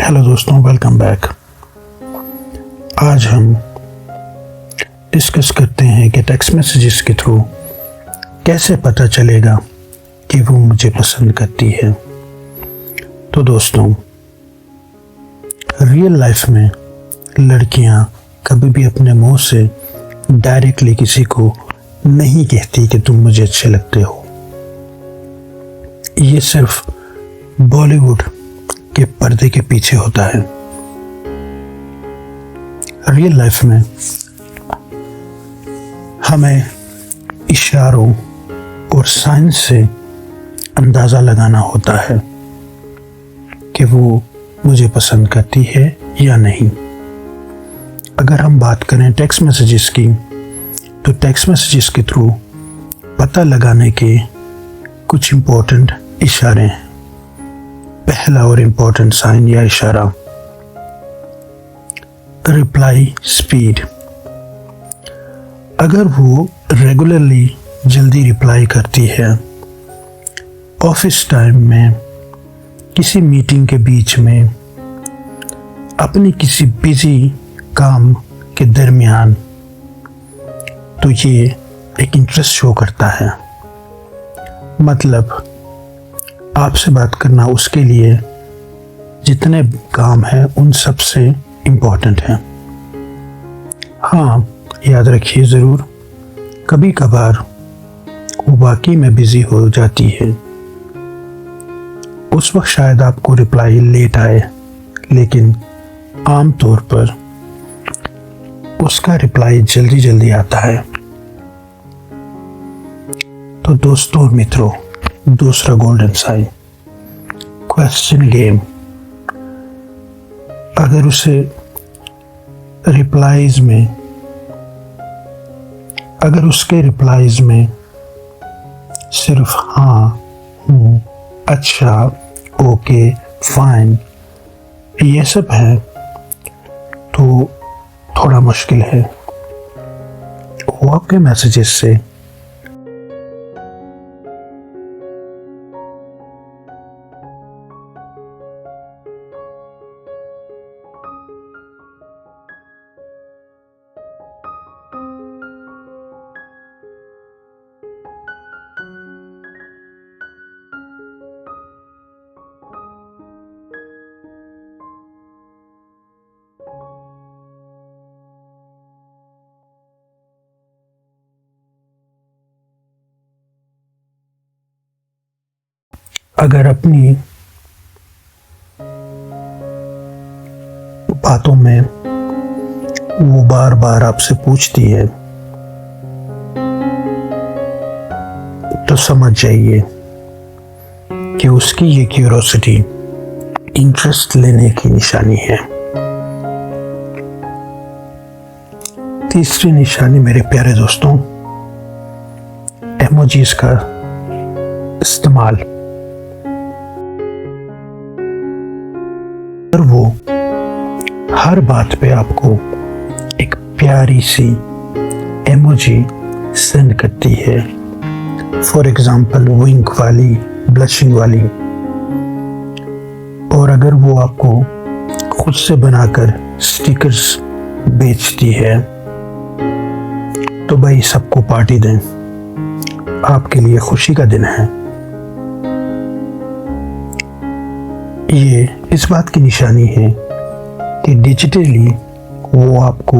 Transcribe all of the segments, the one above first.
Hello दोस्तों, welcome back. आज हम डिस्कस करते हैं कि टेक्स्ट मैसेजेस के थ्रू कैसे पता चलेगा कि वो मुझे पसंद करती है। तो दोस्तों, रियल लाइफ में लड़कियां कभी भी अपने मुंह से डायरेक्टली किसी को नहीं कहती कि तुम मुझे अच्छे लगते हो। ये सिर्फ बॉलीवुड के पर्दे के पीछे होता है। रियल लाइफ में हमें इशारों और साइन से अंदाज़ा लगाना होता है कि वो मुझे पसंद करती है या नहीं। अगर हम बात करें टेक्स्ट मैसेजेस की, तो टेक्स्ट मैसेजेस के थ्रू पता लगाने के कुछ इम्पोर्टेंट इशारे हैं। पहला और इम्पोर्टेंट साइन या इशारा, रिप्लाई स्पीड। अगर वो रेगुलरली जल्दी रिप्लाई करती है, ऑफिस टाइम में, किसी मीटिंग के बीच में, अपनी किसी बिजी काम के दरमियान, तो ये एक इंटरेस्ट शो करता है। मतलब आपसे बात करना उसके लिए जितने काम हैं उन सब से इम्पोर्टेंट है। हाँ, याद रखिए ज़रूर, कभी कभार वो वाकई में बिजी हो जाती है। उस वक्त शायद आपको रिप्लाई लेट आए, लेकिन आम तौर पर उसका रिप्लाई जल्दी जल्दी आता है। तो दोस्तों और मित्रों, दूसरा गोल्डन साइन, क्वेश्चन गेम। अगर उसे रिप्लाईज में, अगर उसके रिप्लाईज में सिर्फ हाँ, हूँ, अच्छा, ओके, फाइन ये सब है तो थोड़ा मुश्किल है। वो आपके मैसेजेस से अगर अपनी बातों में वो बार बार आपसे पूछती है, तो समझ जाइए कि उसकी ये क्यूरोसिटी इंटरेस्ट लेने की निशानी है। तीसरी निशानी मेरे प्यारे दोस्तों, इमोजीज का इस्तेमाल। और वो हर बात पे आपको एक प्यारी सी इमोजी सेंड करती है। फॉर एग्जाम्पल विंक वाली, ब्लशिंग वाली। और अगर वो आपको खुद से बनाकर स्टिकर्स बेचती है, तो भाई सबको पार्टी दें, आपके लिए खुशी का दिन है। ये इस बात की निशानी है कि डिजिटली वो आपको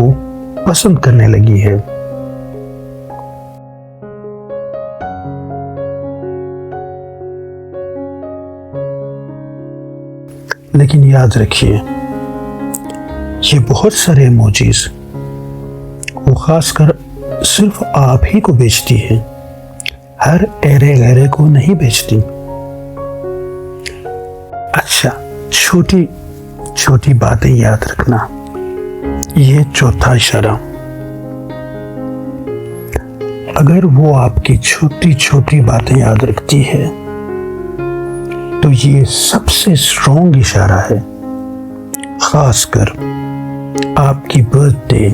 पसंद करने लगी है। लेकिन याद रखिए, ये बहुत सारे इमोजीज वो खासकर सिर्फ आप ही को बेचती है, हर एरे गहरे को नहीं बेचती। अच्छा, छोटी छोटी बातें याद रखना, ये चौथा इशारा। अगर वो आपकी छोटी छोटी बातें याद रखती है, तो ये सबसे स्ट्रॉन्ग इशारा है। खासकर आपकी बर्थडे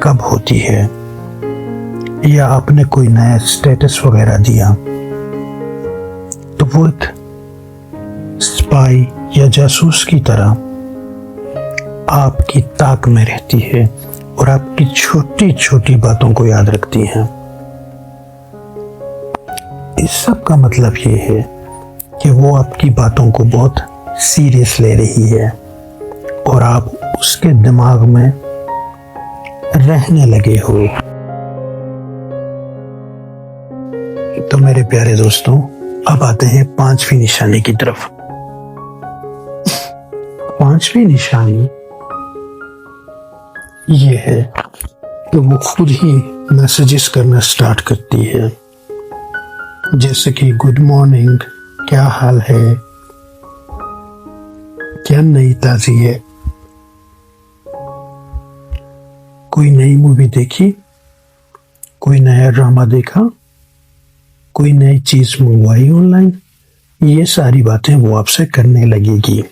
कब होती है, या आपने कोई नया स्टेटस वगैरह दिया, तो वो एक स्पाई या जासूस की तरह आपकी ताक में रहती है और आपकी छोटी छोटी बातों को याद रखती हैं। इस सब का मतलब ये है कि वो आपकी बातों को बहुत सीरियस ले रही है और आप उसके दिमाग में रहने लगे हो। तो मेरे प्यारे दोस्तों, अब आते हैं 5वीं निशानी की तरफ। 5वीं निशानी ये है कि वो खुद ही मैसेजेस करना स्टार्ट करती है, जैसे कि गुड मॉर्निंग, क्या हाल है, क्या नई ताजी है, कोई नई मूवी देखी, कोई नया ड्रामा देखा, कोई नई चीज मंगवाई ऑनलाइन। ये सारी बातें वो आपसे करने लगेगी।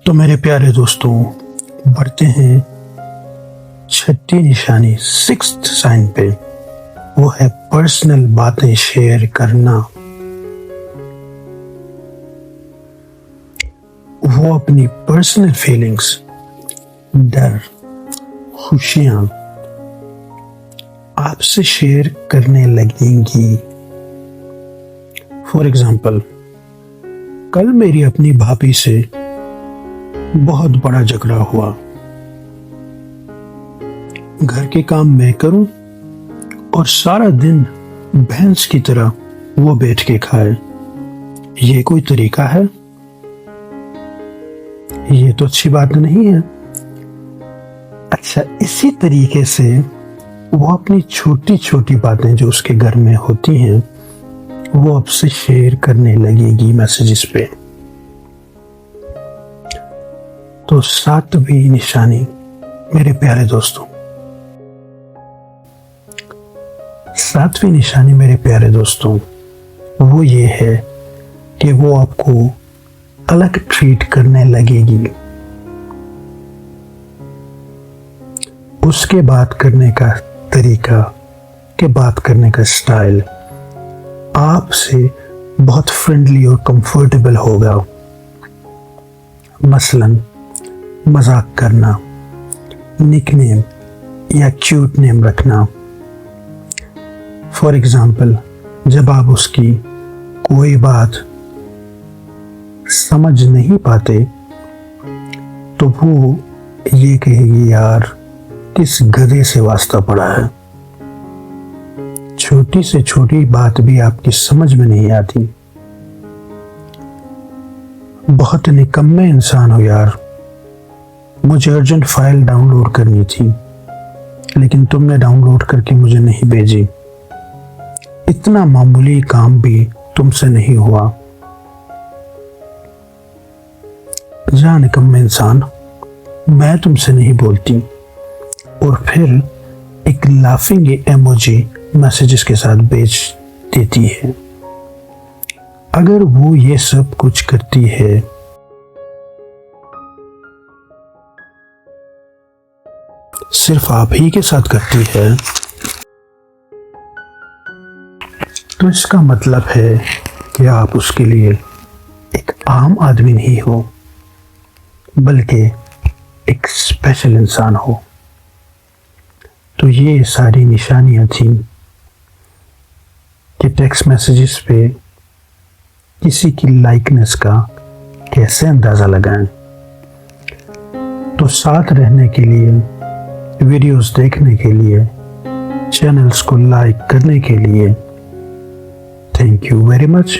तो मेरे प्यारे दोस्तों, बढ़ते हैं 6ठी निशानी, 6th साइन पे। वो है पर्सनल बातें शेयर करना। वो अपनी पर्सनल फीलिंग्स, डर, खुशियां आपसे शेयर करने लगेंगी। फॉर एग्जाम्पल, कल मेरी अपनी भाभी से बहुत बड़ा झगड़ा हुआ। घर के काम मैं करूं और सारा दिन भैंस की तरह वो बैठ के खाए। ये कोई तरीका है? ये तो अच्छी बात नहीं है। अच्छा, इसी तरीके से वो अपनी छोटी छोटी बातें जो उसके घर में होती हैं वो आपसे शेयर करने लगेगी मैसेजेस पे। तो 7वीं निशानी मेरे प्यारे दोस्तों, 7वीं निशानी मेरे प्यारे दोस्तों, वो ये है कि वो आपको अलग ट्रीट करने लगेगी। उसके बात करने का तरीका, के बात करने का स्टाइल आपसे बहुत फ्रेंडली और कंफर्टेबल होगा। मसलन मजाक करना, निकनेम या क्यूट नेम रखना। फॉर एग्जाम्पल, जब आप उसकी कोई बात समझ नहीं पाते तो वो ये कहेगी, यार किस गधे से वास्ता पड़ा है। छोटी से छोटी बात भी आपकी समझ में नहीं आती। बहुत निकम्मे इंसान हो यार, मुझे अर्जेंट फाइल डाउनलोड करनी थी लेकिन तुमने डाउनलोड करके मुझे नहीं भेजी। इतना मामूली काम भी तुमसे नहीं हुआ। जा निकम्मे इंसान, मैं तुमसे नहीं बोलती। और फिर एक लाफिंग इमोजी मैसेजेस के साथ भेज देती है। अगर वो ये सब कुछ करती है सिर्फ आप ही के साथ करती है, तो इसका मतलब है कि आप उसके लिए एक आम आदमी नहीं हो बल्कि एक स्पेशल इंसान हो। तो ये सारी निशानियां थी कि टेक्स्ट मैसेजेस पे किसी की लाइकनेस का कैसे अंदाजा लगाएं। तो साथ रहने के लिए, वीडियोस देखने के लिए, चैनल्स को लाइक करने के लिए थैंक यू वेरी मच।